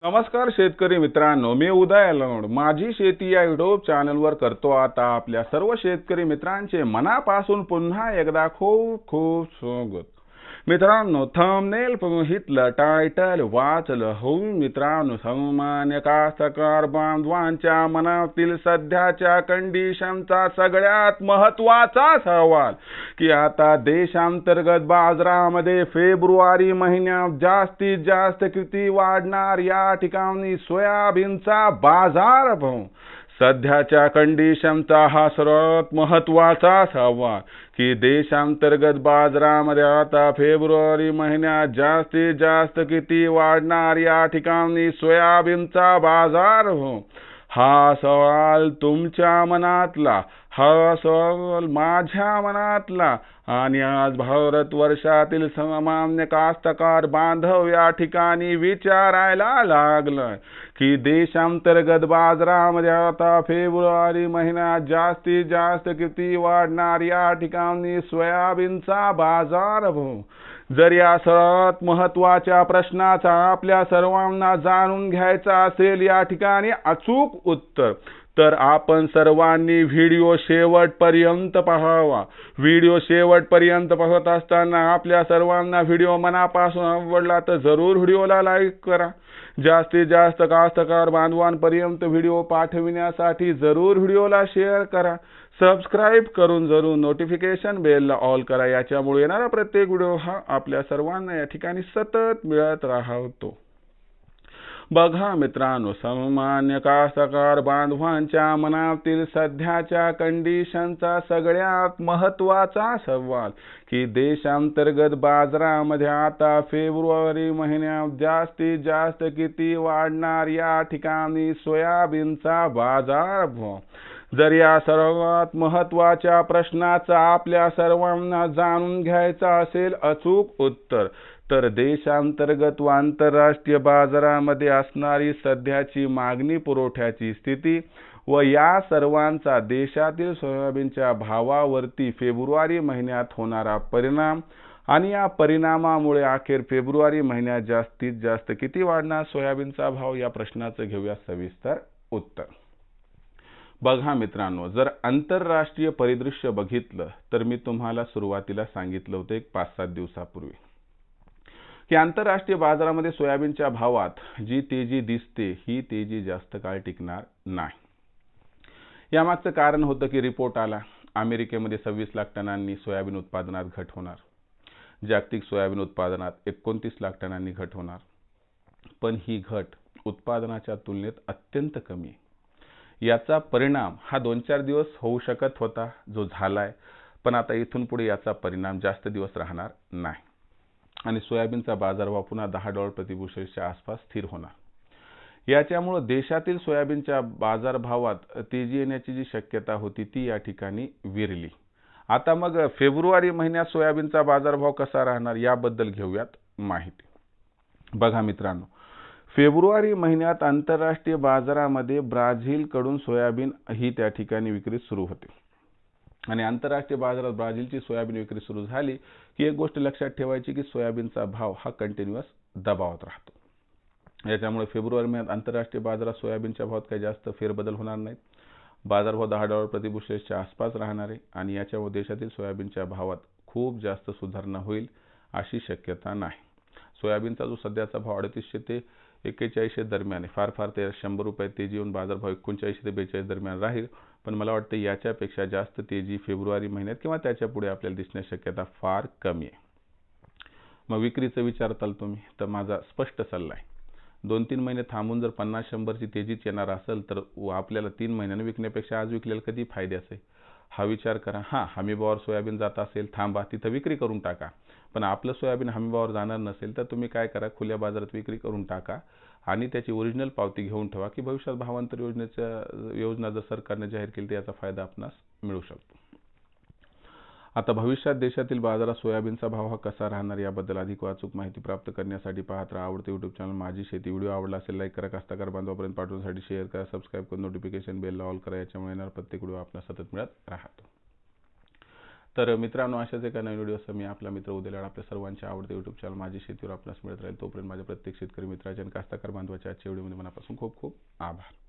नमस्कार शेतकरी मित्रांनो, मी उदय अलोड माझी शेती या युट्यूब चॅनलवर करतो आता आपल्या सर्व शेतकरी मित्रांचे मनापासून पुन्हा एकदा खूप खूप स्वागत. मित्रांनो, थंबनेल बघितलं, टायटल वाचलं हो मित्रांनो, सामान्य कास्तकार बांधवांच्या मनातील सध्याच्या कंडिशनचा सगळ्यात महत्त्वाचा सवाल की आता देशांतर्गत बाजारामध्ये फेब्रुवारी महिन्यात जास्तीत जास्त किती वाढणार. या ठिकाणी सोयाबीनचा बाजारभाव सध्याच्या कंडिशनचा हा सर्वात महत्त्वाचा सवाल की देशांतर्गत बाजारामध्ये आता फेब्रुवारी महिन्यात जास्तीत जास्त किती वाढणार. या ठिकाणी सोयाबीनचा बाजारभाव हा सवाल तुमच्या मनातला, हा सवाल माझ्या मनातला आणि आज भारतवर्षातील सामान्य कास्तकार बांधव या ठिकाणी विचारायला लागलाय की देशांतर्गत बाजारामध्ये आता फेब्रुवारी महिन्यात जास्तीत जास्त किती वाढणार. या ठिकाणी सोयाबीनचा बाजारभाव. जर या सर्वात महत्त्वाच्या प्रश्नाचा आपल्या सर्वांना जाणून घ्यायचा असेल या ठिकाणी अचूक उत्तर, तर आपण सर्वांनी व्हिडिओ शेवटपर्यंत पाहावा. व्हिडिओ शेवटपर्यंत पाहत असताना आपल्या सर्वांना व्हिडिओ मनापासून आवडला तर जरूर व्हिडिओला लाईक करा. जास्तीत जास्त कास्तकार बांधवांपर्यंत व्हिडिओ पाठविण्यासाठी जरूर व्हिडिओला शेअर करा. सबस्क्राईब करून जरूर नोटिफिकेशन बेलला ऑल करा. याच्यामुळे येणारा प्रत्येक व्हिडिओ हा आपल्या सर्वांना या ठिकाणी सतत मिळत राहतो. बघा मित्रांनो, सामान्य कास्तकार बांधवांच्या मनातील सध्याच्या कंडिशनचा सगळ्यात महत्त्वाचा सवाल की देशांतर्गत बाजारामध्ये आता फेब्रुवारी महिन्यात जास्तीत जास्त किती वाढणार. या ठिकाणी सोयाबीनचा बाजारभाव. जर या सर्वात महत्त्वाच्या प्रश्नाचा आपल्या सर्वांना जाणून घ्यायचा असेल अचूक उत्तर, तर देशांतर्गत व आंतरराष्ट्रीय बाजारामध्ये असणारी सध्याची मागणी पुरवठ्याची स्थिती व या सर्वांचा देशातील सोयाबीनच्या भावावरती फेब्रुवारी महिन्यात होणारा परिणाम आणि या परिणामामुळे अखेर फेब्रुवारी महिन्यात जास्तीत जास्त किती वाढणार सोयाबीनचा भाव, या प्रश्नाचं घेऊया सविस्तर उत्तर. बघा मित्रांनो, जर आंतरराष्ट्रीय परिदृश्य बघितलं तर मी तुम्हाला सुरुवातीला सांगितलं होतं एक 5-7 दिवसापूर्वी की आंतरराष्ट्रीय बाजारामध्ये सोयाबीनच्या भावात जी तेजी दिसते ही तेजी जास्त काळ टिकणार नाही. यामागचं कारण होतं की रिपोर्ट आला, अमेरिकेमध्ये 26 लाख टनांनी सोयाबीन उत्पादनात घट होणार, जागतिक सोयाबीन उत्पादनात 29 लाख टनांनी घट होणार. पण ही घट उत्पादनाच्या तुलनेत अत्यंत कमी आहे. याचा परिणाम हा 2-4 दिवस होऊ शकत होता, जो झालाय, पण आता इथून पुढे याचा परिणाम जास्त दिवस राहणार नाही आणि सोयाबीनचा बाजारभाव पुन्हा $10 प्रति बुशेलच्या आसपास स्थिर होणार. याच्यामुळे देशातील सोयाबीनच्या बाजारभावात तेजी येण्याची जी शक्यता होती ती या ठिकाणी विरली. आता मग फेब्रुवारी महिन्यात सोयाबीनचा बाजारभाव कसा राहणार याबद्दल घेऊयात माहिती. बघा मित्रांनो, फेब्रुवारी महिन्यात आंतरराष्ट्रीय बाजारामध्ये ब्राझीलकडून सोयाबीन ही त्या ठिकाणी विक्री सुरू होते आणि आंतरराष्ट्रीय बाजारात ब्राझीलची सोयाबीन विक्री सुरू झाली की एक गोष्ट लक्षात ठेवायची की सोयाबीनचा भाव हा कंटिन्युअस दबावात राहतो. याच्यामुळे फेब्रुवारी महिन्यात आंतरराष्ट्रीय बाजारात सोयाबीनच्या भावात काही जास्त फेरबदल होणार नाहीत. बाजारभाव $10 प्रति बुशेलच्या आसपास राहणार आहे आणि याच्यामुळे देशातील सोयाबीनच्या भावात खूप जास्त सुधारणा होईल अशी शक्यता नाही. सोयाबीनचा जो सध्याचा भाव 3800 ते 4100 दरम्यान आहे, फार ते ₹100 तेजी येऊन बाजारभाव 39 ते 42 दरम्यान राहील. पण मला वाटतं याच्यापेक्षा जास्त तेजी फेब्रुवारी महिन्यात किंवा त्याच्या पुढे आपल्याला दिसण्याची शक्यता फार कमी आहे. मग विक्रीचं विचारताल तुम्ही, तर माझा स्पष्ट सल्ला आहे, 2-3 महिने थांबून जर 50-100ची तेजीच येणार असेल तर आपल्याला 3 महिन्यांनी विकण्यापेक्षा आज विकलेलं कधी फायद्याचं आहे हा विचार करा. हमीभावावर सोयाबीन जात असेल, थांबा, तिथं विक्री करून टाका. पण आपलं सोयाबीन हमीभावावर जाणार नसेल तर तुम्ही काय करा, खुल्या बाजारात विक्री करून टाका आणि त्याची ओरिजिनल पावती घेऊन ठेवा की भविष्यात भावांतर योजना जर सरकारने जाहीर केली तर याचा फायदा आपणास मिळू शकतो. आता भविष्यात देशातील बाजारात सोयाबीनचा भाव हा कसा राहणार याबद्दल अधिक अचूक माहिती प्राप्त करण्यासाठी पाहत राहा आवडते यूट्यूब चॅनल माझी शेती. व्हिडिओ आवडला असेल लाईक करा, कास्तकार बांधवापर्यंत पाठवण्यासाठी शेअर करा, सबस्क्राईब करून नोटिफिकेशन बेलला ऑल करा. याच्यामुळे येणारा प्रत्येक व्हिडिओ आपल्याला सतत मिळत राहतो. तर मित्रांनो, अशाच एका नवीन व्हिडिओसह मी आपला मित्र उद्या आपल्या सर्वांच्या आवडते युट्यूब चॅनल माझी शेतीवर आपल्यास मिळत राहील. तोपर्यंत माझ्या प्रत्येक शेतकरी मित्राच्या आणि कास्तकार बांधवाच्या आजच्या व्हिडिओमध्ये मनापासून खूप खूप आभार.